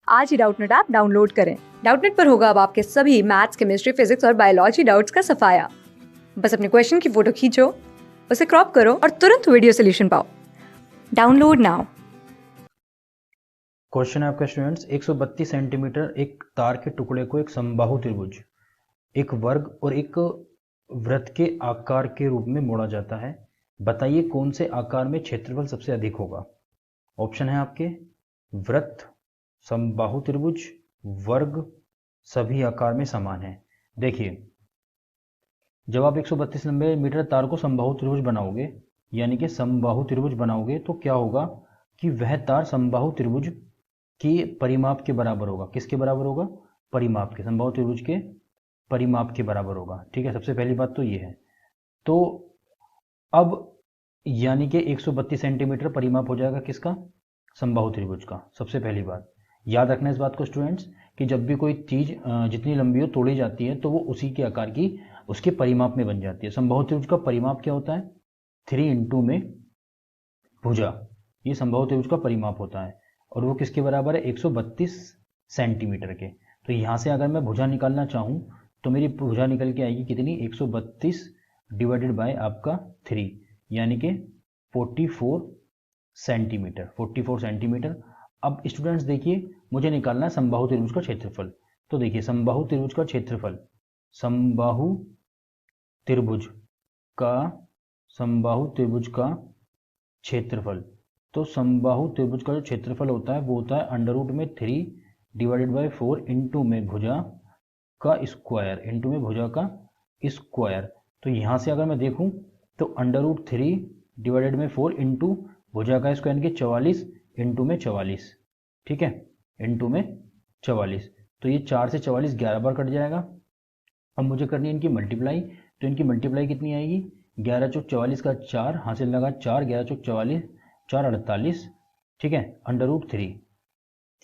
आज ही Doubtnut app download करें। Doubtnut पर होगा अब आपके सभी मैथ्स, केमिस्ट्री, फिजिक्स और बायोलॉजी डाउट्स का सफाया। बस अपने क्वेश्चन की फोटो खींचो, उसे क्रॉप करो और तुरंत वीडियो सोल्यूशन पाओ। Download now. क्वेश्चन है आपका स्टूडेंट्स, 132 सेंटीमीटर एक तार के टुकड़े को एक समबाहु त्रिभुज, एक वर्ग और एक वृत्त के आकार के रूप में मोड़ा जाता है। बताइए कौन से आकार में क्षेत्रफल सबसे अधिक होगा। ऑप्शन है आपके वृत्त, समबाहु त्रिभुज, वर्ग, सभी आकार में समान है। देखिए, जब आप 132 लंबे मीटर तार को समबाहु त्रिभुज बनाओगे, यानी कि समबाहु त्रिभुज बनाओगे, तो क्या होगा कि वह तार समबाहु त्रिभुज के परिमाप के बराबर होगा। किसके बराबर होगा? परिमाप के, समबाहु त्रिभुज के परिमाप के बराबर होगा। ठीक है, सबसे पहली बात तो ये है। तो अब यानी कि 132 सेंटीमीटर परिमाप हो जाएगा किसका? समबाहु त्रिभुज का। सबसे पहली बात याद रखना इस बात को स्टूडेंट्स, कि जब भी कोई चीज जितनी लंबी हो तोड़ी जाती है तो वो उसी के आकार की उसके परिमाप में बन जाती है। समबाहु त्रिभुज का परिमाप क्या होता है? 3 इंटू में भुजा, ये समबाहु त्रिभुज का परिमाप होता है और वो किसके बराबर है? 132 सेंटीमीटर के। तो यहाँ से अगर मैं भुजा निकालना चाहूँ तो मेरी भुजा निकल के आएगी कितनी? 132 डिवाइडेड बाय आपका 3, यानी कि 44 सेंटीमीटर। 44 सेंटीमीटर। अब स्टूडेंट्स देखिए, मुझे निकालना है समबाहु त्रिभुज का क्षेत्रफल। तो देखिए, समबाहु त्रिभुज का क्षेत्रफल, समबाहु त्रिभुज का समबाहु त्रिभुज का क्षेत्रफल, तो समबाहु त्रिभुज का जो क्षेत्रफल होता है वो होता है अंडर रूट में 3 डिवाइडेड बाई 4 इंटू में भुजा का स्क्वायर, इंटू में भुजा का स्क्वायर। तो यहाँ से अगर मैं देखूँ तो अंडर रूट 3 डिवाइडेड में 4 इंटू भुजा का स्क्वायर, यानी कि 44 इंटू में 44। ठीक है, इंटू में 44। तो ये 4 से 44 11 बार कट जाएगा। अब मुझे करनी है इनकी मल्टीप्लाई, तो इनकी मल्टीप्लाई कितनी आएगी? 11 चौक 44 का 4 हासिल लगा 4, 11 चौक 44, 4 48। ठीक है, अंडर रूट 3।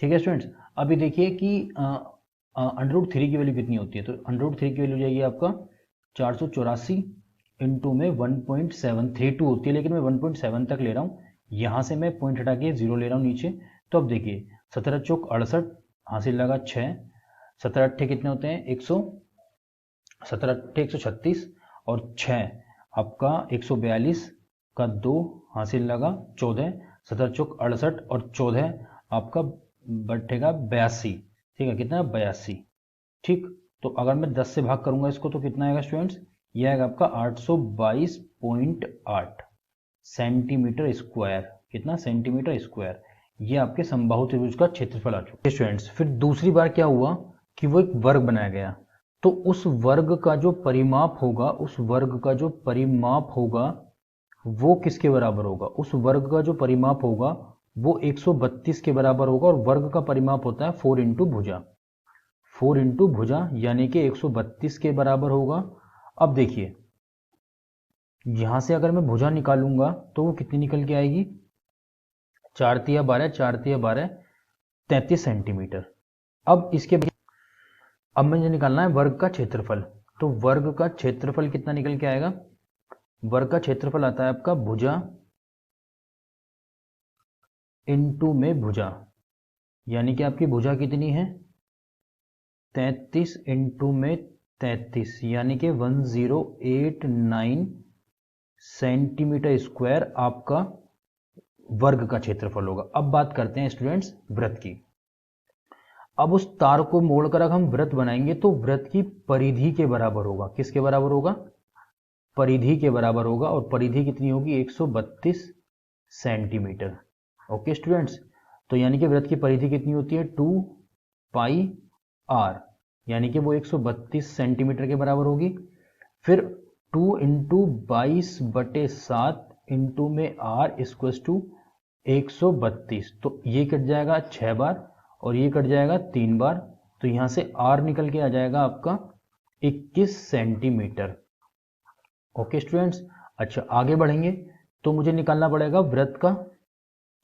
ठीक है स्टूडेंट्स, अभी देखिए कि अंडर रूट 3 की वैल्यू कितनी होती है। तो अंडर रूट 3 की वैल्यू जाएगी आपका 484 इंटू में 1.732 होती है, लेकिन मैं 1.7 तक ले रहा हूँ। यहाँ से मैं पॉइंट हटा के 0 ले रहा हूँ नीचे। तो अब देखिए, 17 चौक 68 हासिल लगा 6, 17 अट्ठे कितने होते हैं? 17 अट्ठे 136 और 6 आपका 142 का 2 हासिल लगा 14, 17 चौक 68 और 14 आपका बैठेगा 82। ठीक है, कितना? 82। ठीक, तो अगर मैं 10 से भाग करूंगा इसको तो कितना आएगा स्टूडेंट्स? ये आएगा आपका 822.8 सेंटीमीटर स्क्वायर। कितना? Centimetre square. ये आपके समबाहु त्रिभुज का क्षेत्रफल आ चुका है स्टूडेंट्स। फिर दूसरी बार क्या हुआ कि वो एक वर्ग बनाया गया, तो उस वर्ग का जो परिमाप होगा, उस वर्ग का जो परिमाप होगा वो किसके बराबर होगा? उस वर्ग का जो परिमाप होगा वो 132 के बराबर होगा, और वर्ग का परिमाप होता है 4 इंटू भुजा, 4 इंटू भुजा, यानी कि 132 के बराबर होगा। अब देखिए, यहां से अगर मैं भुजा निकालूंगा तो वो कितनी निकल के आएगी? 4 तिया 12, 4 तिया 12, 33 सेंटीमीटर। अब इसके अब मुझे निकालना है वर्ग का क्षेत्रफल। तो वर्ग का क्षेत्रफल कितना निकल के आएगा? वर्ग का क्षेत्रफल आता है आपका भुजा इंटू में भुजा, यानी कि आपकी भुजा कितनी है? 33 इंटू में 33, यानी कि 1089 सेंटीमीटर स्क्वायर आपका वर्ग का क्षेत्रफल होगा। अब बात करते हैं स्टूडेंट्स वृत्त की। अब उस तार को मोड़कर अगर हम वृत्त बनाएंगे तो वृत्त की परिधि के बराबर होगा। किसके बराबर होगा? परिधि के बराबर होगा, और परिधि कितनी होगी? 132 सेंटीमीटर। ओके स्टूडेंट्स, तो यानी कि वृत्त की परिधि कितनी होती है? 2 पाई आर, यानी कि वो 132 सेंटीमीटर के बराबर होगी। फिर 2 इंटू 22/7 इंटू में आर इक्वल टू 132, तो ये कट जाएगा 6 बार और ये कट जाएगा 3 बार। तो यहां से आर निकल के आ जाएगा आपका 21 सेंटीमीटर। ओके स्टूडेंट्स, अच्छा आगे बढ़ेंगे तो मुझे निकालना पड़ेगा वृत्त का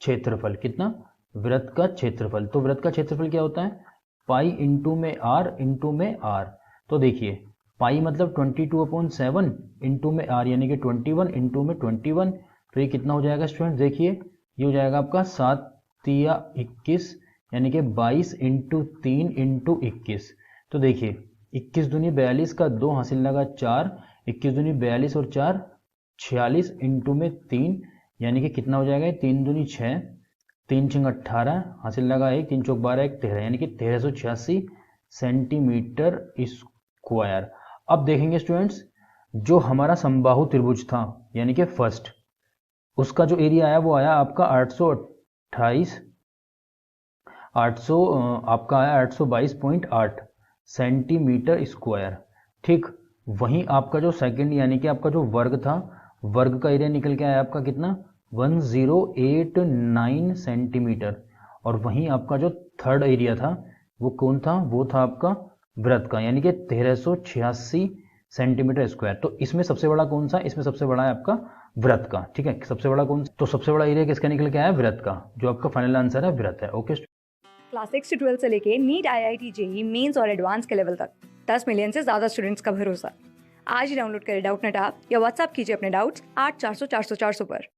क्षेत्रफल। कितना? वृत्त का क्षेत्रफल। तो वृत्त का क्षेत्रफल क्या होता है? पाई इंटू में आर इंटू में आर। तो देखिए, पाई मतलब 22/7 इंटू में आर, यानी कि 21 इंटू में 21। तो ये कितना हो जाएगा स्टूडेंट? देखिए, ये हो जाएगा आपका 7 तिया 21, यानी कि 22 इंटू 3 इंटू 21। तो देखिए 21 दूनी 42 का 2 हासिल लगा 4, 21 दूनी 42 और 4 46 इंटू में 3, यानी कि कितना हो जाएगा, 3 दूनी 6, 3 छिंग 18 हासिल लगा 1, 3 चौक 12 1 13, यानी कि 1386 सेंटीमीटर स्क्वायर। अब देखेंगे स्टूडेंट्स, जो हमारा समबाहु त्रिभुज था यानी कि फर्स्ट, उसका जो एरिया आया वो आया आपका 800 आपका आया 822.8 सेंटीमीटर स्क्वायर। ठीक, वहीं आपका जो सेकंड यानी कि आपका जो वर्ग था, वर्ग का एरिया निकल के आया आपका कितना, 1089 सेंटीमीटर। और वहीं आपका जो थर्ड एरिया था वो कौन था, वो था आपका वृत्त का, यानी कि 1386 सेंटीमीटर स्क्वायर। तो इसमें सबसे बड़ा कौन सा, इसमें सबसे बड़ा है आपका वृत्त का। ठीक है, सबसे बड़ा कौन सा, तो सबसे बड़ा एरिया किसका निकल के आया, वृत्त का। जो आपका फाइनल आंसर है वृत्त है। ओके, क्लास 6 से 12 से लेके नीट, IIT, जेई मेंस और एडवांस के लेवल तक 10 मिलियन से ज्यादा स्टूडेंट्स का भरोसा। आज ही डाउनलोड करें डाउटनेट ऐप या व्हाट्सएप कीजिए अपने डाउट्स 8400 400 400 पर।